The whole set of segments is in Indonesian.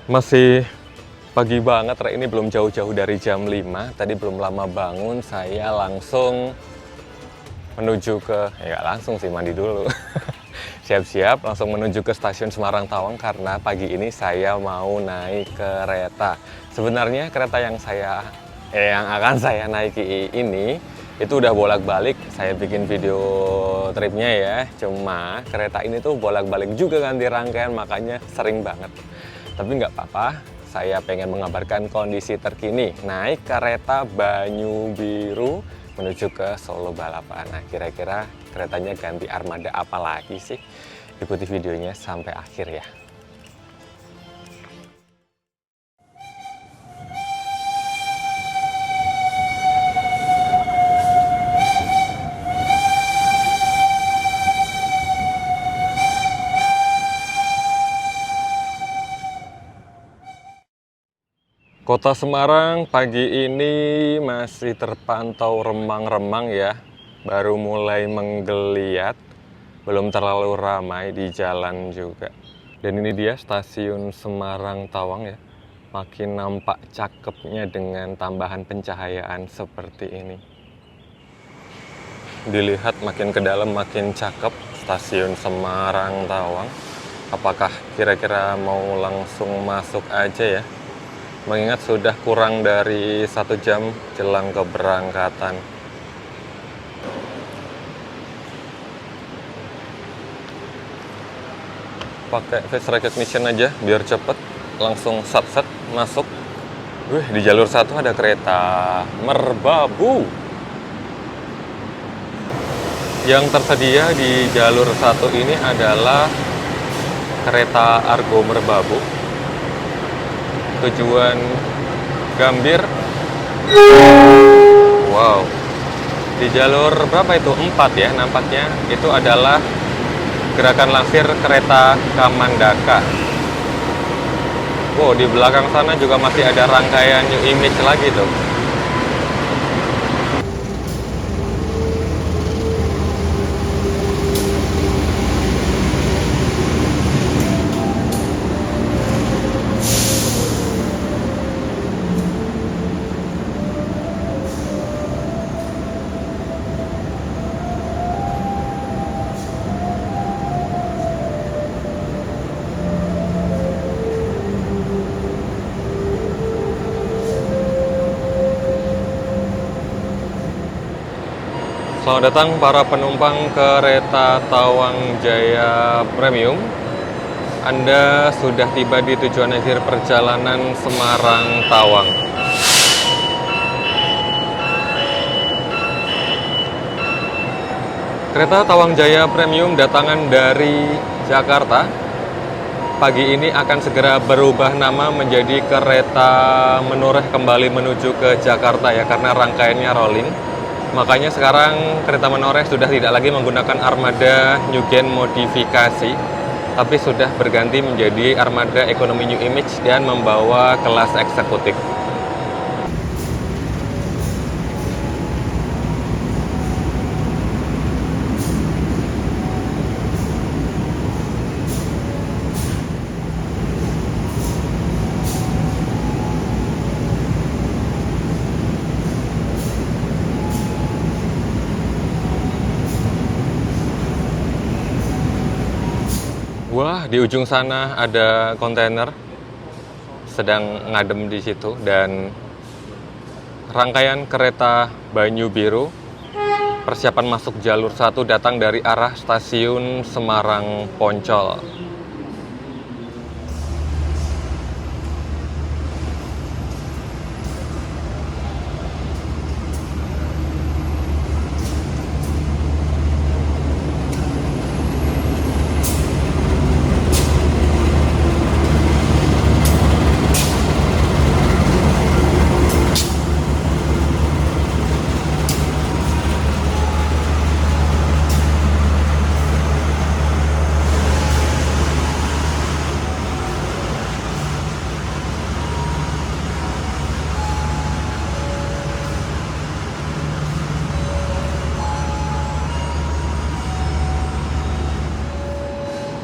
Masih pagi banget, ini belum jauh-jauh dari jam 5. Tadi belum lama bangun, saya langsung menuju ke, ya langsung sih mandi dulu. Siap-siap langsung menuju ke stasiun Semarang Tawang karena pagi ini saya mau naik kereta. Sebenarnya kereta yang akan saya naiki ini itu udah bolak-balik saya bikin video tripnya ya. Cuma kereta ini tuh bolak-balik juga ganti rangkaian, makanya sering banget. Tapi nggak apa-apa, saya pengen mengabarkan kondisi terkini naik kereta Banyu Biru menuju ke Solo Balapan. Nah, kira-kira keretanya ganti armada apa lagi sih? Ikuti videonya sampai akhir ya. Kota Semarang pagi ini masih terpantau remang-remang ya, baru mulai menggeliat, belum terlalu ramai di jalan juga. Dan ini dia stasiun Semarang Tawang ya, makin nampak cakepnya dengan tambahan pencahayaan seperti ini. Dilihat makin ke dalam makin cakep stasiun Semarang Tawang. Apakah kira-kira mau langsung masuk aja ya? Mengingat sudah kurang dari 1 jam jelang keberangkatan. Pakai face recognition aja biar cepet, langsung sat-sat masuk. Di jalur 1 ada kereta Merbabu. Yang tersedia di jalur 1 ini adalah kereta Argo Merbabu. Tujuan Gambir. Wow. Di jalur berapa itu? 4 ya nampaknya. Itu adalah gerakan langsir kereta Kamandaka. Wow, di belakang sana juga masih ada rangkaian New Image lagi tuh. Selamat datang para penumpang kereta Tawang Jaya Premium. Anda sudah tiba di tujuan akhir perjalanan Semarang Tawang. Kereta Tawang Jaya Premium datangan dari Jakarta. Pagi ini akan segera berubah nama menjadi kereta Menoreh kembali menuju ke Jakarta ya, karena rangkaiannya rolling. Makanya sekarang kereta Menoreh sudah tidak lagi menggunakan armada New Gen modifikasi, tapi sudah berganti menjadi armada ekonomi New Image dan membawa kelas eksekutif. Wah, di ujung sana ada kontainer sedang ngadem di situ, dan rangkaian kereta Banyu Biru persiapan masuk jalur 1 datang dari arah stasiun Semarang Poncol.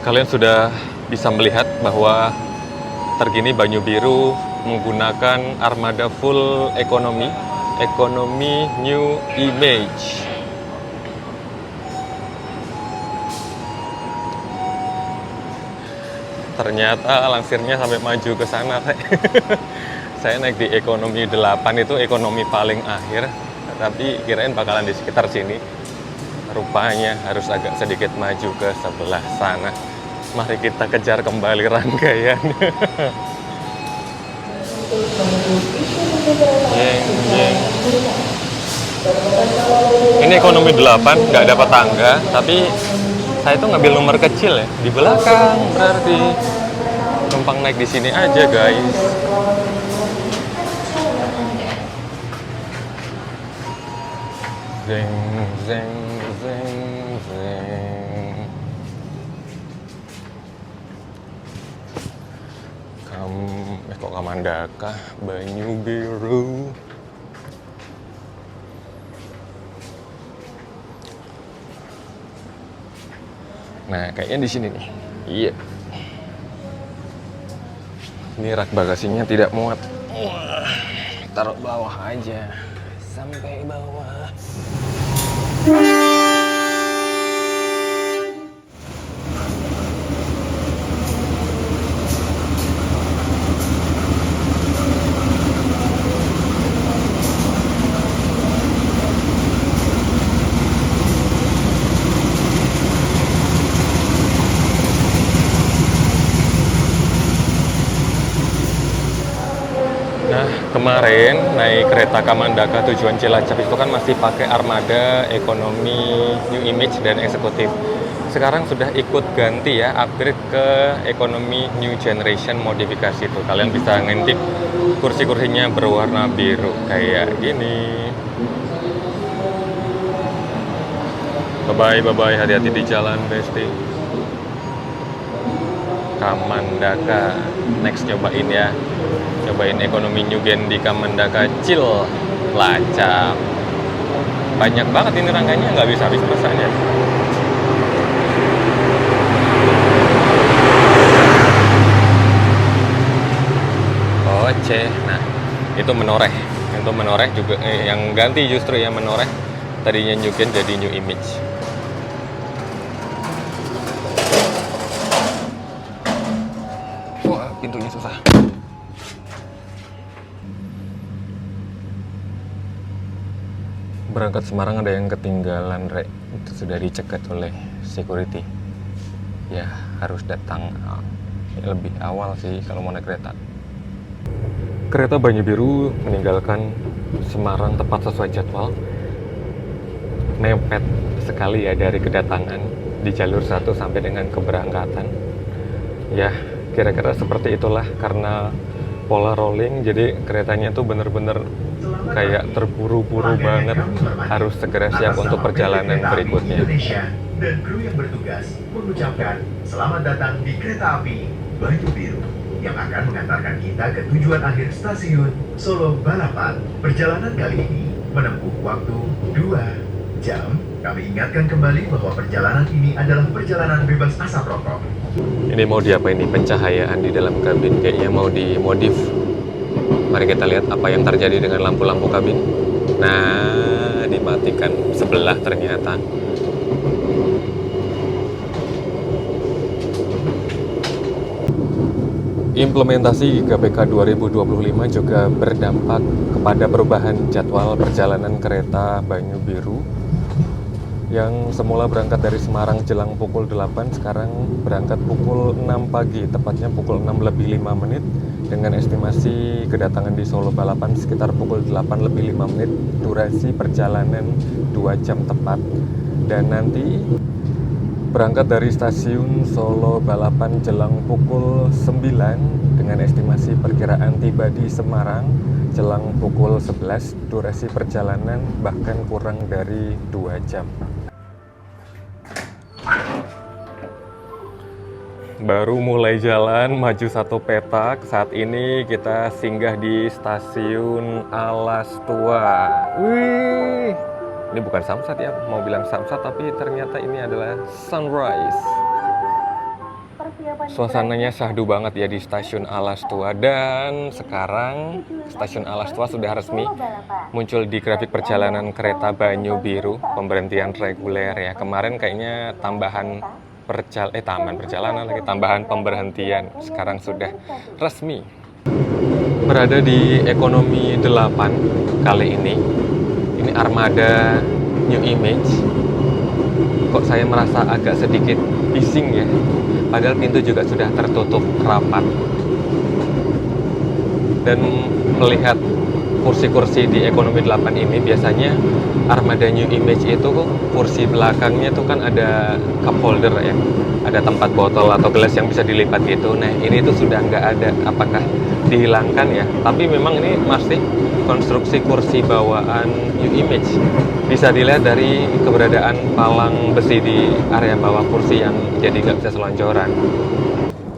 Kalian sudah bisa melihat bahwa terkini Banyu Biru menggunakan armada full ekonomi New Image. Ternyata langsirnya sampai maju ke sana. Saya naik di ekonomi 8, itu ekonomi paling akhir, tapi kirain bakalan di sekitar sini. Rupanya harus agak sedikit maju ke sebelah sana. Mari kita kejar kembali rangkaian. Jeng, jeng. Ini ekonomi 8, nggak dapat tangga, tapi saya tuh ngambil nomor kecil ya, di belakang, berarti numpang naik di sini aja guys. Zeng, zeng, zeng, zeng. Kok Kamandaka, Banyu Biru. Nah, kayaknya di sini nih. Iya. Ini rak bagasinya tidak muat. Taruh bawah aja. Sampai bawah. Nah, kemarin naik kereta Kamandaka tujuan Cilacap itu kan masih pakai armada ekonomi New Image dan eksekutif. Sekarang sudah ikut ganti ya, upgrade ke ekonomi New Generation modifikasi tuh. Kalian bisa ngintip kursi-kursinya berwarna biru kayak gini. Bye-bye, hati-hati di jalan, Besti. Kamandaka, next cobain ya. Cobain ekonomi New Gen di Kamandaka Cilacap. Banyak banget ini rangkanya, nggak bisa habis masanya. Oke, nah itu menoreh. Itu menoreh juga, yang ganti justru ya menoreh. Tadinya New Gen jadi New Image. Wah, pintunya susah. Berangkat Semarang ada yang ketinggalan, Rek. Itu sudah dicegat oleh security. Ya, harus datang lebih awal sih kalau mau naik kereta. Kereta Banyu Biru meninggalkan Semarang tepat sesuai jadwal. Nempet sekali ya dari kedatangan di jalur 1 sampai dengan keberangkatan. Ya, kira-kira seperti itulah karena pola rolling, jadi keretanya tuh bener-bener kayak terburu-buru banget, harus segera siap untuk perjalanan berikutnya. Dan kru yang bertugas mengucapkan selamat datang di kereta api Banyu Biru yang akan mengantarkan kita ke tujuan akhir stasiun Solo Balapan. Perjalanan kali ini menempuh waktu 2 jam. Kami ingatkan kembali bahwa perjalanan ini adalah perjalanan bebas asap rokok. Ini mau diapain nih, pencahayaan di dalam kabin? Kayaknya mau dimodif. Mari kita lihat apa yang terjadi dengan lampu-lampu kabin. Nah, dimatikan sebelah ternyata. Implementasi GPK 2025 juga berdampak kepada perubahan jadwal perjalanan kereta Banyu Biru yang semula berangkat dari Semarang jelang pukul 8, sekarang berangkat pukul 6 pagi, tepatnya pukul 6 lebih 5 menit, dengan estimasi kedatangan di Solo Balapan sekitar pukul 8 lebih 5 menit, durasi perjalanan 2 jam tepat. Dan nanti berangkat dari stasiun Solo Balapan jelang pukul 9 dengan estimasi perkiraan tiba di Semarang jelang pukul 11, durasi perjalanan bahkan kurang dari 2 jam. Baru mulai jalan, maju 1 petak. Saat ini kita singgah di stasiun Alas Tua. Wih, ini bukan Samsat ya, mau bilang Samsat tapi ternyata ini adalah Sunrise. Suasananya syahdu banget ya di Stasiun Alas Tua, dan sekarang Stasiun Alas Tua sudah resmi muncul di grafik perjalanan kereta Banyu Biru pemberhentian reguler ya. Kemarin kayaknya tambahan perjalanan lagi, tambahan pemberhentian. Sekarang sudah resmi. Berada di ekonomi 8 kali ini. Ini armada New Image. Kok saya merasa agak sedikit bising ya. Padahal pintu juga sudah tertutup rapat. Dan melihat kursi-kursi di ekonomi 8 ini, biasanya armada New Image itu kursi belakangnya tuh kan ada cup holder ya. Ada tempat botol atau gelas yang bisa dilipat gitu. Nah, ini tuh sudah nggak ada. Apakah dihilangkan ya? Tapi memang ini masih konstruksi kursi bawaan New Image. Bisa dilihat dari keberadaan palang besi di area bawah kursi yang jadi nggak bisa selonjoran.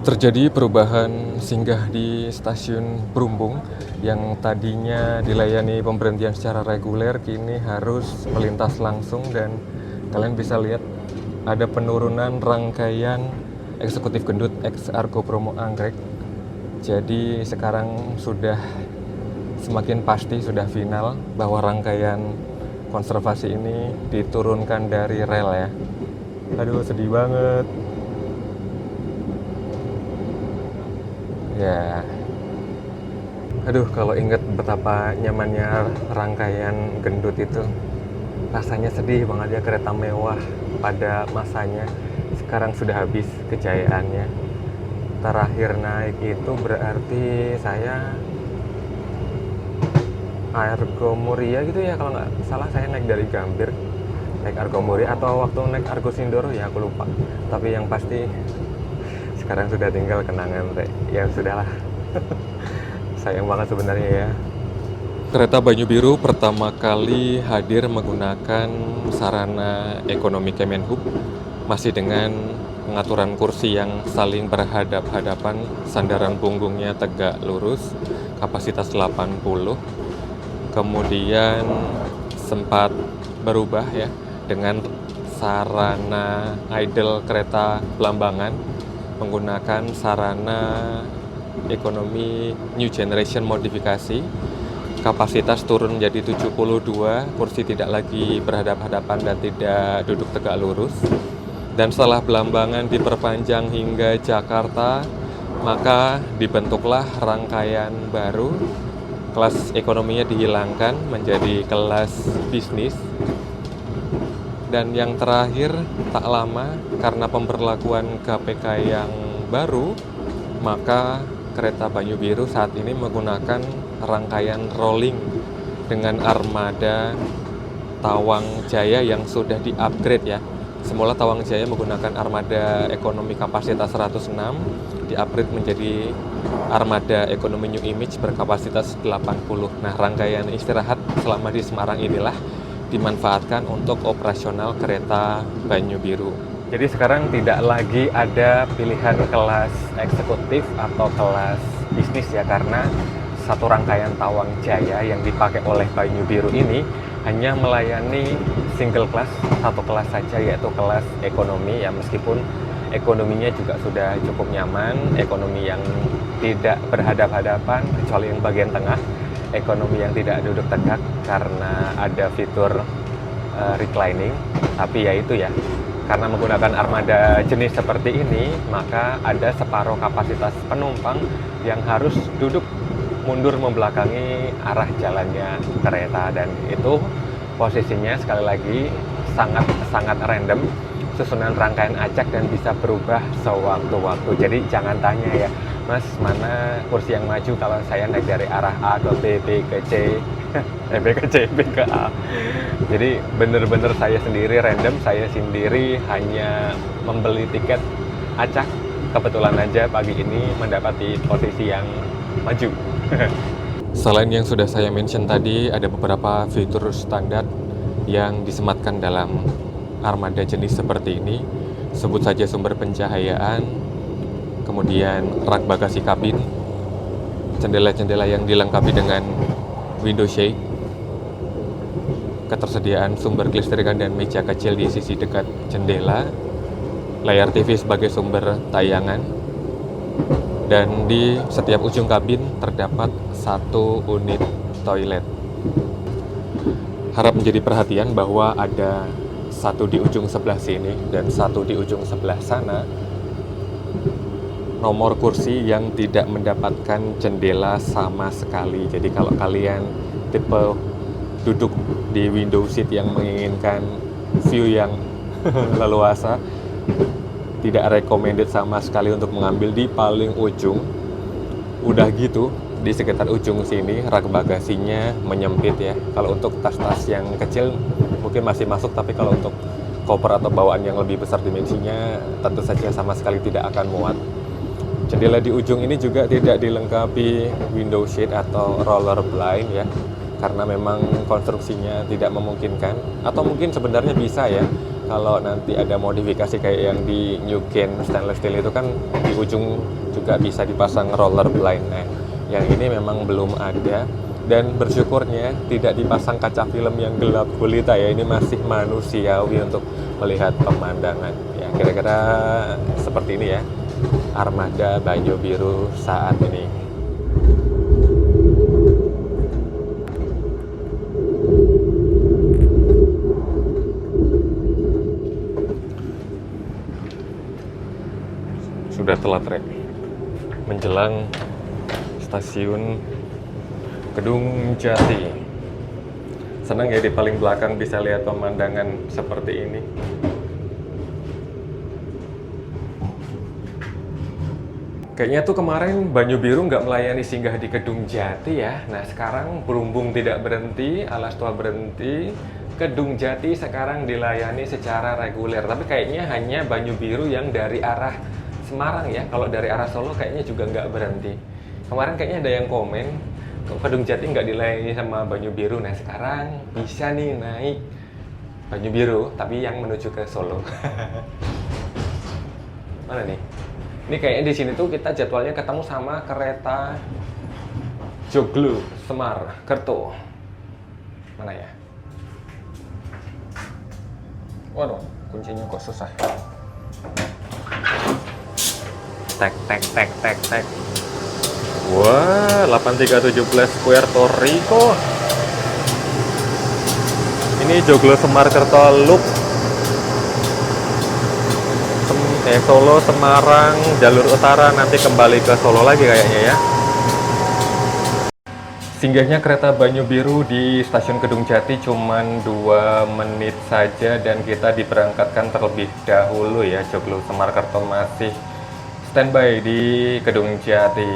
Terjadi perubahan singgah di stasiun Brumbung yang tadinya dilayani pemberhentian secara reguler, kini harus melintas langsung, dan kalian bisa lihat ada penurunan rangkaian eksekutif gendut X Argo Bromo Anggrek. Jadi sekarang sudah semakin pasti, sudah final bahwa rangkaian konservasi ini diturunkan dari rel ya. Aduh, sedih banget. Ya. Aduh, kalau inget betapa nyamannya rangkaian gendut itu, rasanya sedih banget ya. Kereta mewah pada masanya sekarang sudah habis kejayaannya. Terakhir naik itu berarti saya Argo Muria gitu ya, kalau nggak salah saya naik dari Gambir, naik Argo Muria, atau waktu naik Argo Sindoro ya, aku lupa. Tapi yang pasti sekarang sudah tinggal kenangan teh. Ya sudahlah. Sayang banget sebenarnya ya. Kereta Banyu Biru pertama kali hadir menggunakan sarana ekonomi Kemenhub, masih dengan pengaturan kursi yang saling berhadap-hadapan, sandaran punggungnya tegak lurus, kapasitas 80. Kemudian sempat berubah ya dengan sarana idle kereta Belambangan, menggunakan sarana ekonomi New Generation modifikasi. Kapasitas turun menjadi 72, kursi tidak lagi berhadap-hadapan dan tidak duduk tegak lurus. Dan setelah Belambangan diperpanjang hingga Jakarta, maka dibentuklah rangkaian baru. Kelas ekonominya dihilangkan menjadi kelas bisnis. Dan yang terakhir, tak lama karena pemberlakuan KPK yang baru, maka kereta Banyu Biru saat ini menggunakan rangkaian rolling dengan armada Tawang Jaya yang sudah di-upgrade ya. Semula Tawang Jaya menggunakan armada ekonomi kapasitas 106, di-upgrade menjadi armada ekonomi New Image berkapasitas 80. Nah, rangkaian istirahat selama di Semarang inilah dimanfaatkan untuk operasional kereta Banyu Biru. Jadi sekarang tidak lagi ada pilihan kelas eksekutif atau kelas bisnis ya, karena satu rangkaian Tawang Jaya yang dipakai oleh Banyu Biru ini hanya melayani single class, satu kelas saja, yaitu kelas ekonomi ya. Meskipun ekonominya juga sudah cukup nyaman, ekonomi yang tidak berhadap-hadapan kecuali yang bagian tengah, ekonomi yang tidak duduk tegak karena ada fitur reclining. Tapi ya itu ya, karena menggunakan armada jenis seperti ini, maka ada separuh kapasitas penumpang yang harus duduk mundur membelakangi arah jalannya kereta, dan itu posisinya sekali lagi sangat random, susunan rangkaian acak dan bisa berubah sewaktu-waktu. Jadi jangan tanya ya, Mas, mana kursi yang maju kalau saya naik dari arah A ke B, B ke C, B ke C, B ke A. Jadi bener-bener saya sendiri random, saya sendiri hanya membeli tiket acak. Kebetulan aja pagi ini mendapati posisi yang maju. Selain yang sudah saya mention tadi, ada beberapa fitur standar yang disematkan dalam armada jenis seperti ini. Sebut saja sumber pencahayaan, kemudian rak bagasi kabin, jendela-jendela yang dilengkapi dengan window shade, ketersediaan sumber kelistrikan dan meja kecil di sisi dekat jendela, layar TV sebagai sumber tayangan. Dan di setiap ujung kabin terdapat satu unit toilet. Harap menjadi perhatian bahwa ada satu di ujung sebelah sini dan satu di ujung sebelah sana nomor kursi yang tidak mendapatkan jendela sama sekali. Jadi kalau kalian tipe duduk di window seat yang menginginkan view yang leluasa, tidak recommended sama sekali untuk mengambil di paling ujung. Udah gitu, di sekitar ujung sini rak bagasinya menyempit ya. Kalau untuk tas-tas yang kecil mungkin masih masuk, tapi kalau untuk koper atau bawaan yang lebih besar dimensinya tentu saja sama sekali tidak akan muat. Jendela di ujung ini juga tidak dilengkapi window shade atau roller blind ya, karena memang konstruksinya tidak memungkinkan. Atau mungkin sebenarnya bisa ya, kalau nanti ada modifikasi kayak yang di New Gen stainless steel itu kan di ujung juga bisa dipasang roller blind. Nah, yang ini memang belum ada, dan bersyukurnya tidak dipasang kaca film yang gelap gulita ya. Ini masih manusiawi untuk melihat pemandangan ya, kira-kira seperti ini ya armada Banyu Biru saat ini. Sudah telat rek, menjelang stasiun Kedung Jati. Senang ya di paling belakang bisa lihat pemandangan seperti ini. Kayaknya tuh kemarin Banyu Biru nggak melayani singgah di Kedung Jati ya. Nah sekarang berhubung tidak berhenti, Alas Tua berhenti, Kedung Jati sekarang dilayani secara reguler. Tapi kayaknya hanya Banyu Biru yang dari arah Semarang ya. Kalau dari arah Solo kayaknya juga nggak berhenti. Kemarin kayaknya ada yang komen, Kedung Jati nggak dilayani sama Banyu Biru. Nah sekarang bisa nih naik Banyu Biru, tapi yang menuju ke Solo. Mana nih? Ini kayaknya di sini tuh kita jadwalnya ketemu sama kereta Joglo Semar Kerto. Mana ya? Waduh, kuncinya kok susah. Tek tek tek tek tek. Wah, 8317 Puerto Rico. Ini Joglo Semar Kerto Loop. Solo, Semarang, jalur utara, nanti kembali ke Solo lagi kayaknya ya. Singgahnya kereta Banyu Biru di stasiun Kedung Jati cuman 2 menit saja, dan kita diberangkatkan terlebih dahulu ya. Joglo Semar Kerto masih standby di Kedung Jati.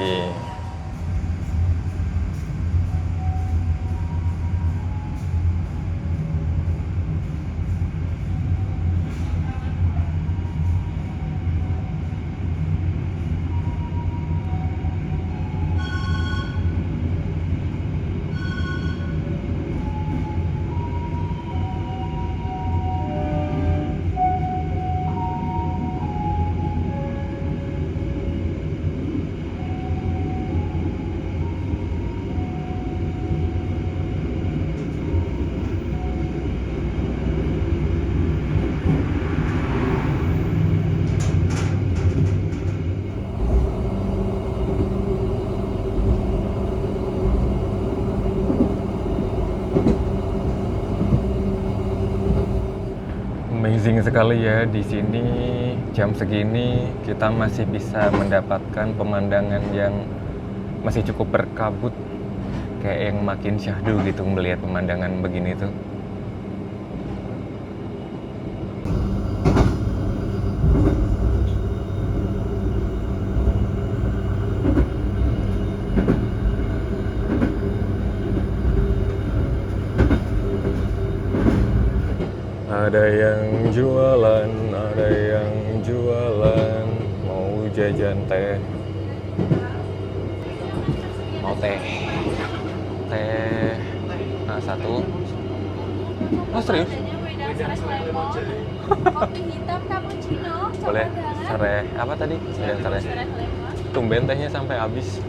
Amazing sekali ya, di sini jam segini kita masih bisa mendapatkan pemandangan yang masih cukup berkabut, kayak yang makin syahdu gitu melihat pemandangan begini tuh. Ada yang jualan, mau jajan teh. Mau teh. Nah, satu. Oh, serius? Kopi hitam cappuccino. Boleh. Sereh. Apa tadi? Sedang sereh. Tumben tehnya sampai habis.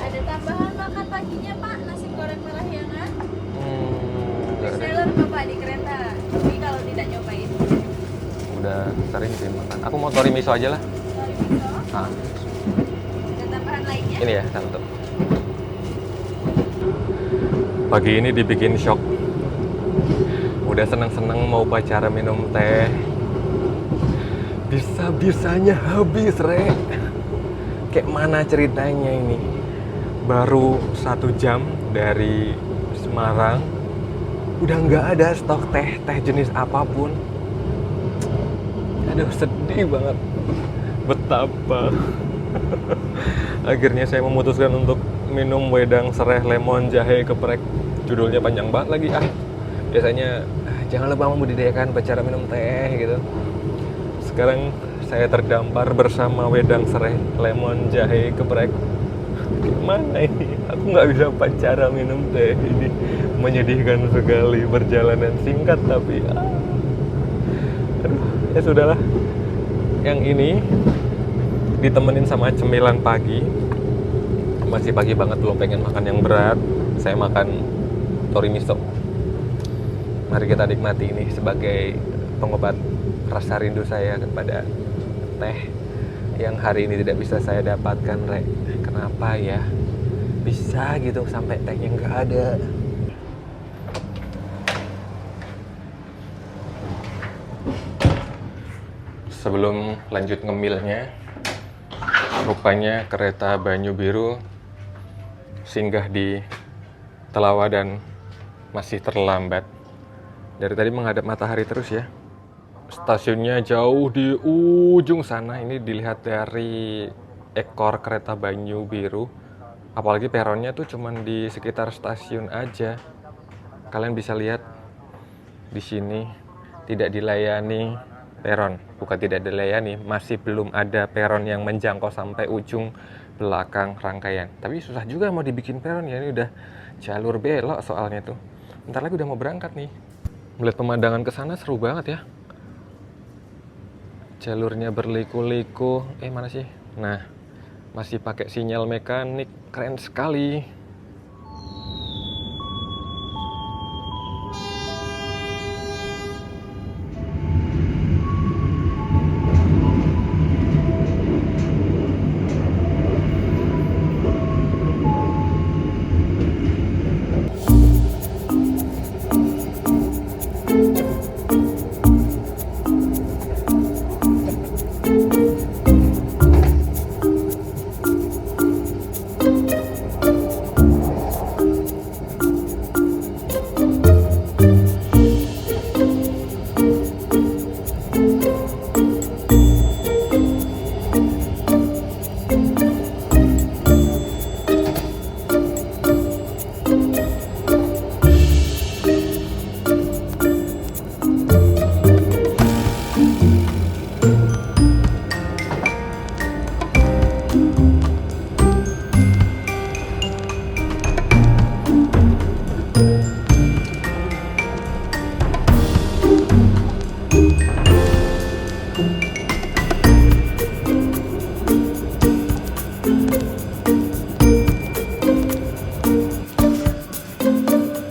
Ada tambahan makan paginya Pak, nasi goreng merah hangat. Enggak ada. Bestseller Bapak di kereta. Tapi kalau udah sering sih makan. Aku mau tori miso aja lah. Tori miso. Ah, Ada tambahan lainnya? ini ya satu. Pagi ini dibikin shock. Udah seneng-seneng mau pacara minum teh. Bisa-bisanya habis, Rek. Kayak mana ceritanya ini? Baru 1 jam dari Semarang, udah nggak ada stok teh jenis apapun. Aduh, sedih banget. Betapa. Akhirnya saya memutuskan untuk minum wedang serai lemon jahe geprek. Judulnya panjang banget lagi. Biasanya jangan lupa membudidayakan pacara minum teh gitu. Sekarang saya terdampar bersama wedang serai lemon jahe geprek. Gimana ini? Aku nggak bisa pacara minum teh. Ini menyedihkan sekali. Perjalanan singkat tapi aduh, ya sudahlah. Yang ini ditemenin sama cemilan pagi. Masih pagi banget, belum pengen makan yang berat. Saya makan tori miso. Mari kita nikmati ini sebagai pengobat rasa rindu saya kepada teh yang hari ini tidak bisa saya dapatkan, Rek. Kenapa ya? Bisa gitu sampai tehnya nggak ada. Sebelum lanjut ngemilnya, rupanya kereta Banyu Biru singgah di Telawa dan masih terlambat. Dari tadi menghadap matahari terus ya. Stasiunnya jauh di ujung sana. Ini dilihat dari ekor kereta Banyu Biru. Apalagi peronnya tuh cuman di sekitar stasiun aja. Kalian bisa lihat di sini tidak dilayani peron. Bukan tidak dilayani, masih belum ada peron yang menjangkau sampai ujung belakang rangkaian. Tapi susah juga mau dibikin peron ya. Ini udah jalur belok soalnya tuh. Bentar lagi udah mau berangkat nih. Melihat pemandangan ke sana seru banget ya. Jalurnya berliku-liku. Mana sih? Nah, masih pakai sinyal mekanik. Keren sekali.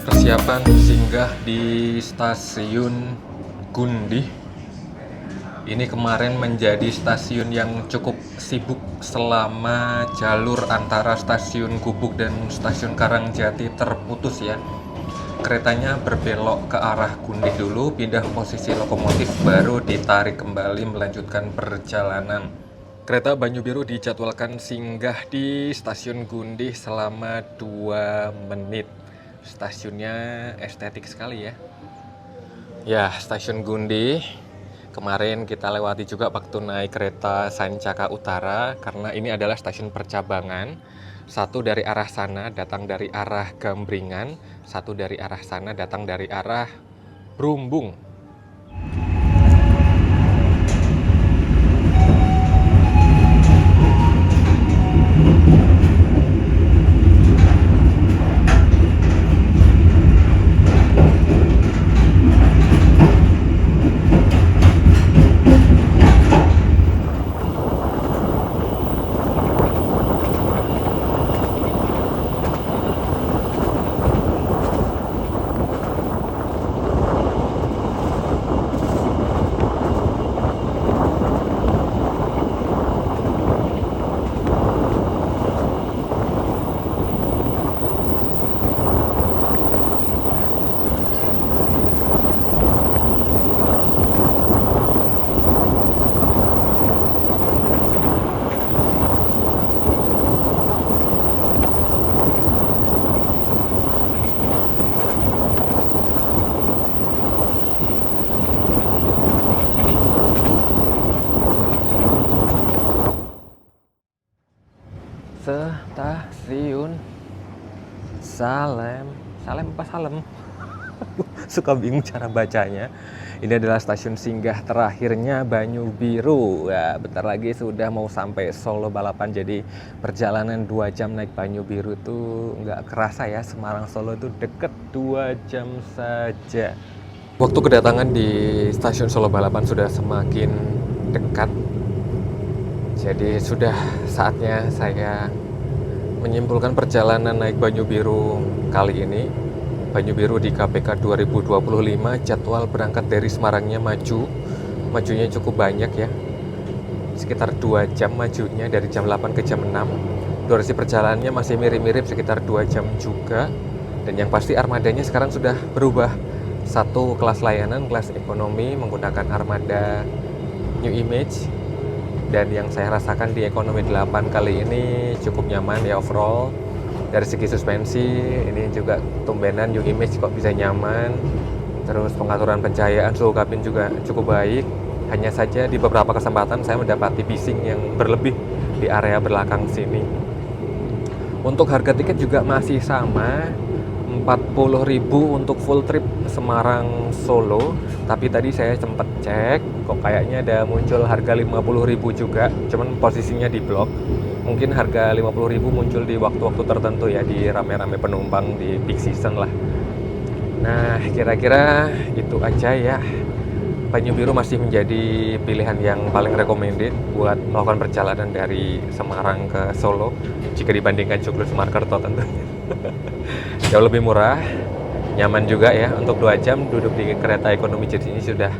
Persiapan singgah di stasiun Gundih. Ini kemarin menjadi stasiun yang cukup sibuk selama jalur antara stasiun Gubuk dan stasiun Karangjati terputus ya. Keretanya berbelok ke arah Gundih dulu, pindah posisi lokomotif, baru ditarik kembali melanjutkan perjalanan. Kereta Banyu Biru dijadwalkan singgah di stasiun Gundih selama 2 menit. Stasiunnya estetik sekali ya. Ya, stasiun Gundih. Kemarin kita lewati juga waktu naik kereta Sancaka Utara, karena ini adalah stasiun percabangan. Satu dari arah sana datang dari arah Gambringan, satu dari arah sana datang dari arah Brumbung. Salem apa Salem? Suka bingung cara bacanya. Ini adalah stasiun singgah terakhirnya Banyu Biru. Ya, bentar lagi sudah mau sampai Solo balapan. Jadi perjalanan 2 jam naik Banyu Biru tuh nggak kerasa ya. Semarang Solo itu deket 2 jam saja. Waktu kedatangan di stasiun Solo balapan sudah semakin dekat. Jadi sudah saatnya saya menyimpulkan perjalanan naik Banyu Biru kali ini. Banyu Biru di KPK 2025, jadwal berangkat dari Semarangnya majunya cukup banyak ya, sekitar 2 jam majunya dari jam 8 ke jam 6. Durasi perjalanannya masih mirip-mirip sekitar 2 jam juga, dan yang pasti armadanya sekarang sudah berubah. Satu kelas layanan, kelas ekonomi menggunakan armada New Image, dan yang saya rasakan di ekonomi 8 kali ini cukup nyaman ya overall. Dari segi suspensi, ini juga tumbenan New Image kok bisa nyaman. Terus pengaturan pencahayaan, suhu kabin juga cukup baik. Hanya saja di beberapa kesempatan saya mendapati bising yang berlebih di area belakang sini. Untuk harga tiket juga masih sama, 40.000 untuk full trip Semarang Solo. Tapi tadi saya sempat cek, kok kayaknya ada muncul harga 50.000 juga, cuman posisinya di blok. Mungkin harga 50.000 muncul di waktu-waktu tertentu ya, di rame-rame penumpang di peak season lah. Nah, kira-kira itu aja ya. Banyu Biru masih menjadi pilihan yang paling recommended buat melakukan perjalanan dari Semarang ke Solo jika dibandingkan Joglo Semarkerto tentunya. Jauh lebih murah, nyaman juga ya. Untuk 2 jam duduk di kereta ekonomi jenis ini sudah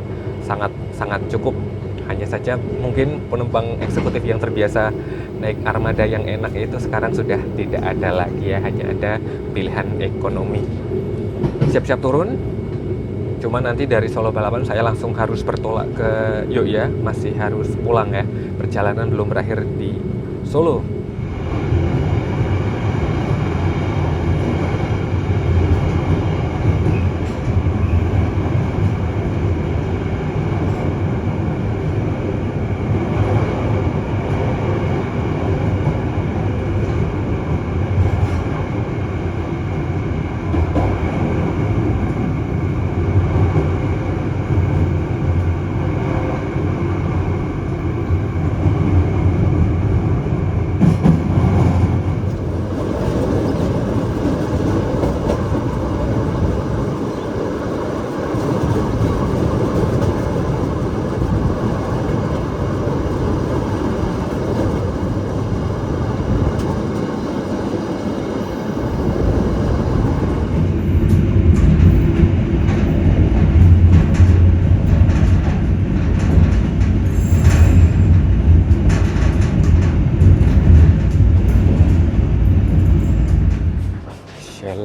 sangat cukup. Hanya saja mungkin penumpang eksekutif yang terbiasa naik armada yang enak itu sekarang sudah tidak ada lagi ya, hanya ada pilihan ekonomi. Siap-siap turun. Cuma nanti dari Solo balapan saya langsung harus bertolak ke Yogyakarta, masih harus pulang ya. Perjalanan belum berakhir di Solo.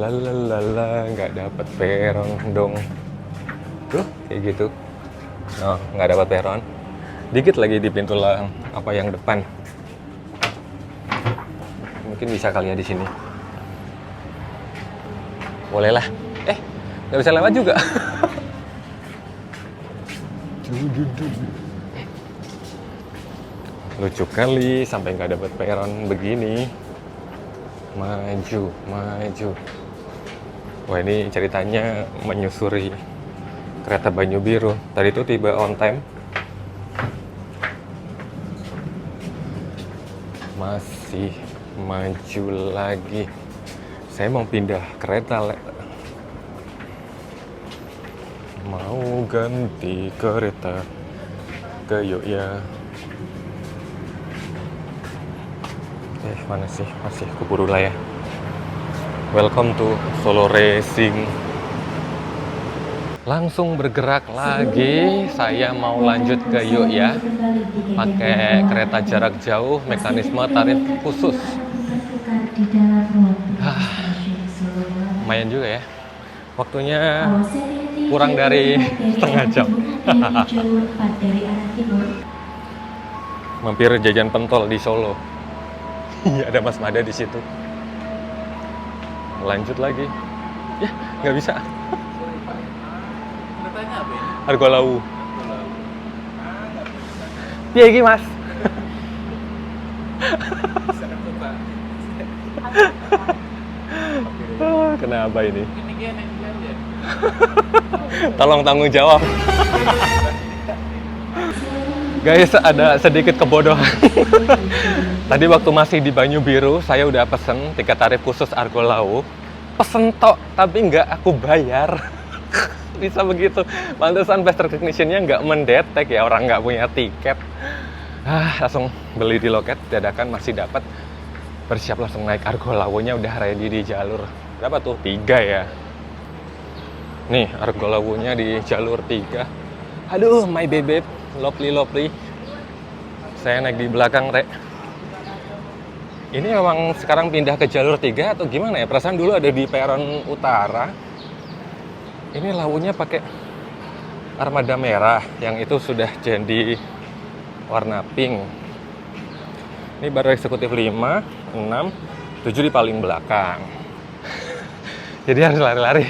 Lalalala, nggak dapat peron dong. Tuh, kayak gitu. Oh, nggak dapat peron. Dikit lagi di pintu apa yang depan. Mungkin bisa kali ya di sini. Boleh lah. Nggak bisa lewat juga. Lucu kali sampai nggak dapat peron begini. Maju. Wah, ini ceritanya menyusuri kereta Banyu Biru. Tadi itu tiba on time. Masih maju lagi. Saya mau pindah kereta. Mau ganti kereta ke Yogyakarta. Mana sih? Masih keburu lah ya. Welcome to Solo Racing. Langsung bergerak lagi. Saya mau lanjut ke Yogyakarta pakai kereta jarak jauh, mekanisme tarif khusus. Lumayan juga ya. Waktunya kurang dari setengah jam. Mampir jajan pentol di Solo. Iya, ada Mas Mada di situ. Lanjut lagi. Ya, nggak bisa. Keretanya apa ini? Argo Lawu. Piye iki, Mas? Kenapa ini? Tolong tanggung jawab. Guys, ada sedikit kebodohan. Tadi waktu masih di Banyu Biru, saya udah pesen tiket tarif khusus Argo Lawu. Pesen tok, tapi nggak aku bayar. Bisa begitu. Pantesan face recognition-nya nggak mendetek ya, orang nggak punya tiket. Langsung beli di loket, dadakan masih dapat. Bersiap langsung naik Argo Lawunya, udah ready di jalur. Berapa tuh? 3 ya. Nih, Argo Lawunya di jalur 3. Aduh, my baby. Lovely. Saya naik di belakang, Rek. Ini memang sekarang pindah ke jalur 3 atau gimana ya? Perasaan dulu ada di peron utara. Ini Lawunya pakai armada merah, yang itu sudah jadi warna pink. Ini baru eksekutif 5, 6, 7 di paling belakang. Jadi harus lari-lari.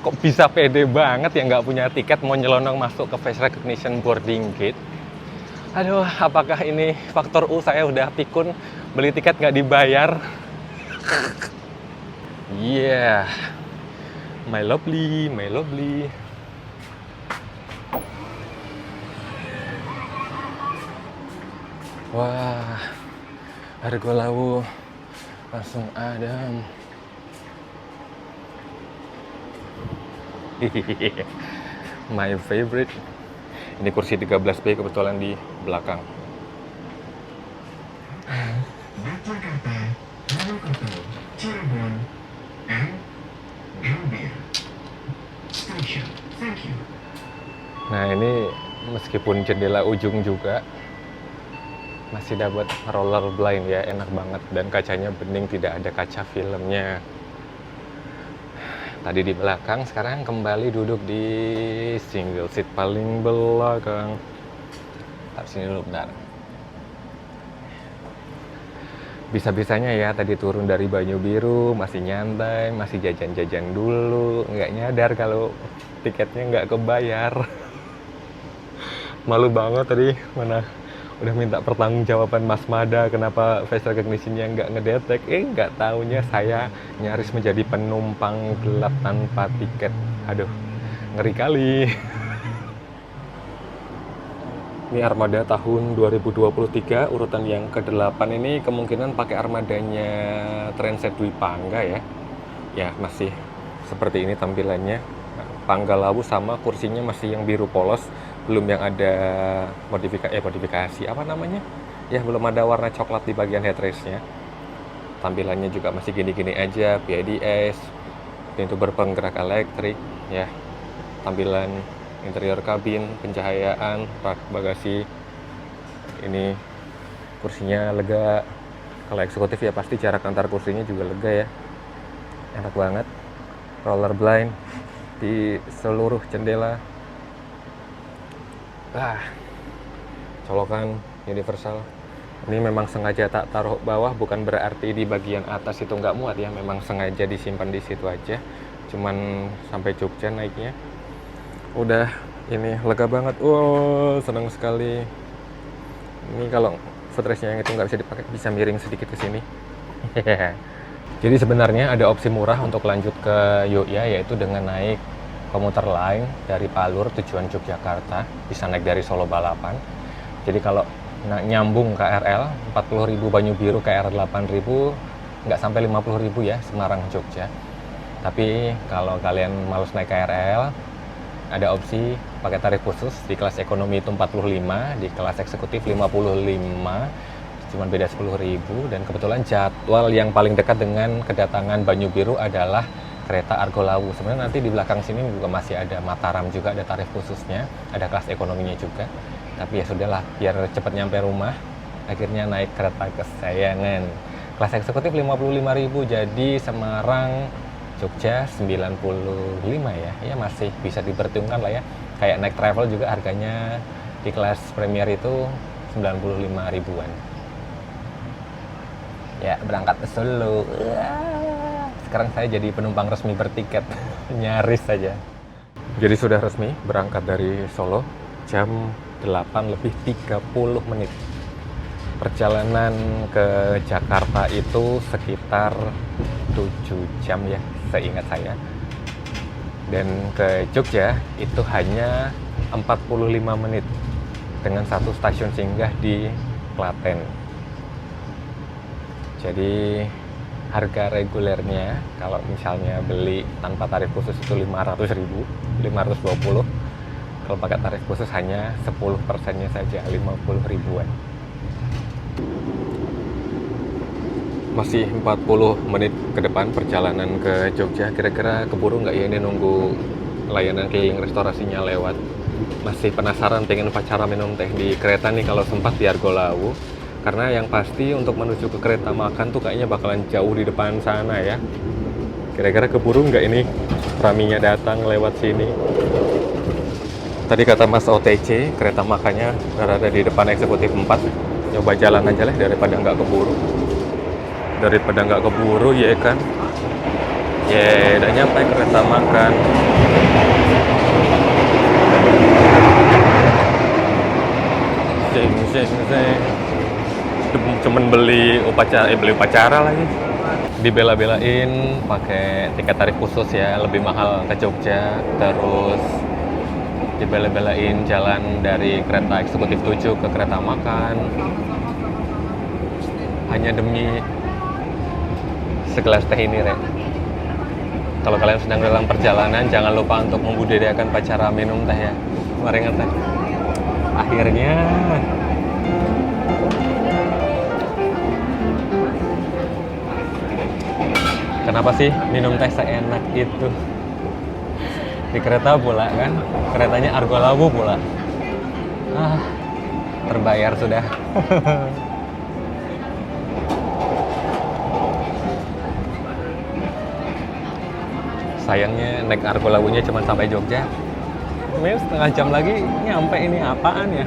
Kok bisa pede banget ya nggak punya tiket mau nyelonong masuk ke face recognition boarding gate. Aduh, apakah ini faktor U, saya udah pikun beli tiket nggak dibayar. Yeah, my lovely. Wah, Argo Lawu langsung adem. My favorite. Ini kursi 13B kebetulan di belakang. Jakarta, Mojokerto, Cirebon, and Gambir. Station, thank you. Nah, ini meskipun jendela ujung juga masih dapat roller blind ya, enak banget, dan kacanya bening, tidak ada kaca filmnya. Tadi di belakang, sekarang kembali duduk di single seat paling belakang. Taruh sini dulu bentar. Bisa-bisanya ya, tadi turun dari Banyu Biru, masih nyantai, masih jajan-jajan dulu. Nggak nyadar kalau tiketnya nggak kebayar. Malu banget tadi, mana udah minta pertanggungjawaban Mas Mada kenapa face recognition-nya nggak ngedetek. Nggak taunya saya nyaris menjadi penumpang gelap tanpa tiket. Aduh, ngeri kali. Ini armada tahun 2023, urutan yang ke-8 ini kemungkinan pakai armadanya Transit Dwi Pangga ya. Ya, masih seperti ini tampilannya. Pangga Lawu sama kursinya masih yang biru polos, belum yang ada modifikasi apa namanya? Ya, belum ada warna coklat di bagian headrest-nya. Tampilannya juga masih gini-gini aja, PIDS, pintu berpenggerak elektrik ya. Tampilan interior kabin, pencahayaan, rak bagasi. Ini kursinya lega. Kalau eksekutif ya pasti jarak antar kursinya juga lega ya. Enak banget. Roller blind di seluruh jendela. Colokan universal. Ini memang sengaja tak taruh bawah, bukan berarti di bagian atas itu nggak muat ya. Memang sengaja disimpan di situ aja. Cuman sampai Jogja naiknya. Udah ini lega banget. Senang sekali. Ini kalau footrest-nya yang itu nggak bisa dipakai, bisa miring sedikit ke sini. Jadi sebenarnya ada opsi murah untuk lanjut ke Yogyakarta, yaitu dengan naik komuter lain dari Palur tujuan Yogyakarta, bisa naik dari Solo Balapan. Jadi kalau nyambung KRL 40.000 Banyu Biru, KRL 8.000, nggak sampai 50.000 ya Semarang Jogja. Tapi kalau kalian males naik KRL, ada opsi pakai tarif khusus. Di kelas ekonomi itu 45, di kelas eksekutif 55, cuman beda 10.000. Dan kebetulan jadwal yang paling dekat dengan kedatangan Banyu Biru adalah kereta Argo Lawu. Sebenarnya nanti di belakang sini juga masih ada Mataram, juga ada tarif khususnya, ada kelas ekonominya juga. Tapi ya sudahlah, biar cepat nyampe rumah, akhirnya naik kereta kesayangan. Kelas eksekutif 55.000, jadi Semarang Jogja 95 ya. Ya masih bisa diperhitungkan lah ya. Kayak naik travel juga harganya di kelas premier itu 95 ribuan. Ya, berangkat ke Solo. Sekarang saya jadi penumpang resmi bertiket. Nyaris saja. Jadi sudah resmi berangkat dari Solo jam 8:30 menit. Perjalanan ke Jakarta itu sekitar 7 jam ya. seingat saya. Dan ke Jogja itu hanya 45 menit dengan satu stasiun singgah di Klaten. Jadi harga regulernya kalau misalnya beli tanpa tarif khusus itu 500.000, 520. Kalau pakai tarif khusus hanya 10%-nya saja, 50 ribuan. Masih 40 menit ke depan perjalanan ke Jogja. Kira-kira keburu nggak ya ini nunggu layanan keliling restorasinya lewat. Masih penasaran pengen upacara minum teh di kereta nih kalau sempat di Argolawu. Karena yang pasti untuk menuju ke kereta makan tuh kayaknya bakalan jauh di depan sana ya. Kira-kira keburu nggak ini raminya datang lewat sini. Tadi kata Mas OTC, kereta makannya berada di depan eksekutif 4. Coba jalan aja lah daripada nggak keburu. Daripada nggak keburu ya kan. Ya udah nyampe kereta makan. Sing. Cuman beli upacara lagi. Dibela-belain pakai tiket tarif khusus ya, lebih mahal ke Jogja. Terus dibela-belain jalan dari kereta eksekutif 7 ke kereta makan hanya demi segelas teh ini, Rek. Kalau kalian sedang dalam perjalanan, jangan lupa untuk membudidayakan pacara minum teh ya. Mari teh. Akhirnya kenapa sih minum teh seenak itu? Di kereta pula kan, keretanya Argolawu pula. Terbayar sudah. Sayangnya naik Argolawunya cuma sampai Jogja. Ini setengah jam lagi nyampe, ini apaan ya?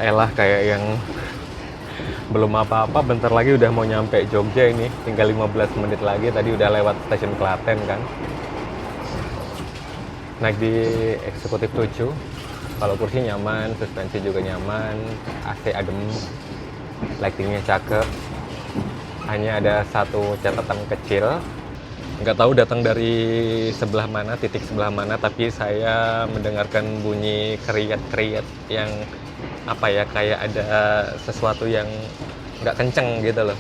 Elah kayak yang belum apa-apa, bentar lagi udah mau nyampe Jogja ini, tinggal 15 menit lagi. Tadi udah lewat stasiun Klaten kan, naik di eksekutif 7. Kalau kursi nyaman, suspensi juga nyaman, AC adem, lightingnya cakep. Hanya ada satu catatan kecil, nggak tahu datang dari sebelah mana, titik sebelah mana, tapi saya mendengarkan bunyi kriat-kriat yang apa ya, kayak ada sesuatu yang nggak kenceng gitu loh.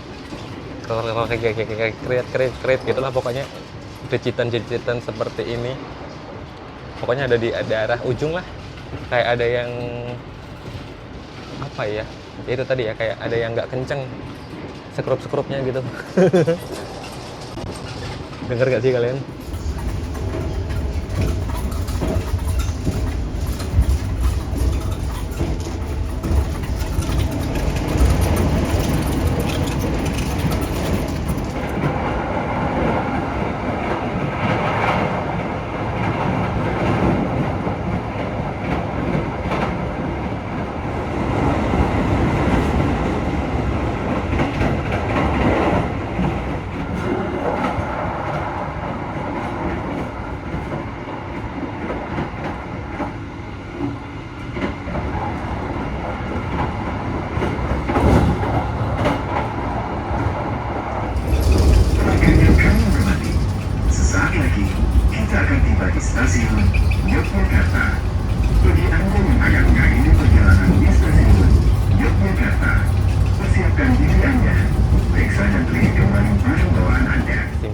Kayak kriat gitulah pokoknya, jecitan seperti ini. Pokoknya ada di daerah ujung lah, kayak ada yang apa ya, itu tadi ya, kayak ada yang nggak kenceng, sekrup-sekrupnya gitu. Dengar gak sih kalian?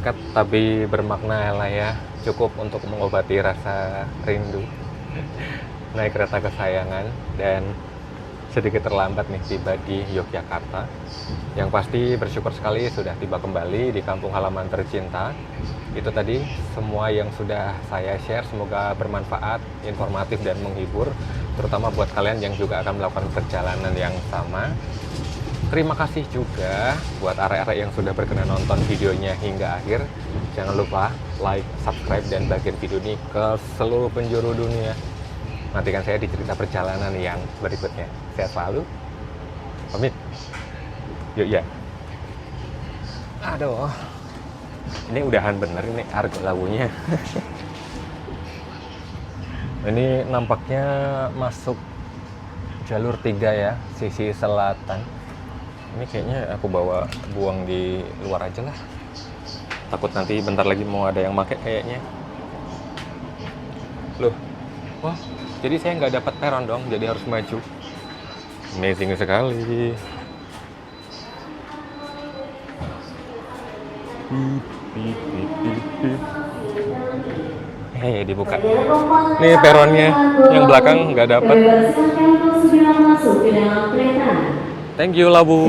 singkat tapi bermakna lah ya, cukup untuk mengobati rasa rindu naik kereta kesayangan. Dan sedikit terlambat nih tiba di Yogyakarta. Yang pasti bersyukur sekali sudah tiba kembali di kampung halaman tercinta. Itu tadi semua yang sudah saya share, semoga bermanfaat, informatif dan menghibur, terutama buat kalian yang juga akan melakukan perjalanan yang sama. Terima kasih juga buat arek-arek yang sudah berkenan nonton videonya hingga akhir. Jangan lupa like, subscribe, dan bagian video ini ke seluruh penjuru dunia. Nantikan saya di cerita perjalanan yang berikutnya. Sehat selalu. Pamit. Yuk ya. Aduh. Ini udahan bener ini argo lagunya. Ini nampaknya masuk jalur 3 ya, sisi selatan. Ini kayaknya aku bawa buang di luar aja lah. Takut nanti bentar lagi mau ada yang make kayaknya. Loh, wah, jadi saya nggak dapat peron dong, jadi harus maju. Amazing sekali. Hei, dibuka. Nih peronnya, yang belakang nggak dapat. Thank you, Labu.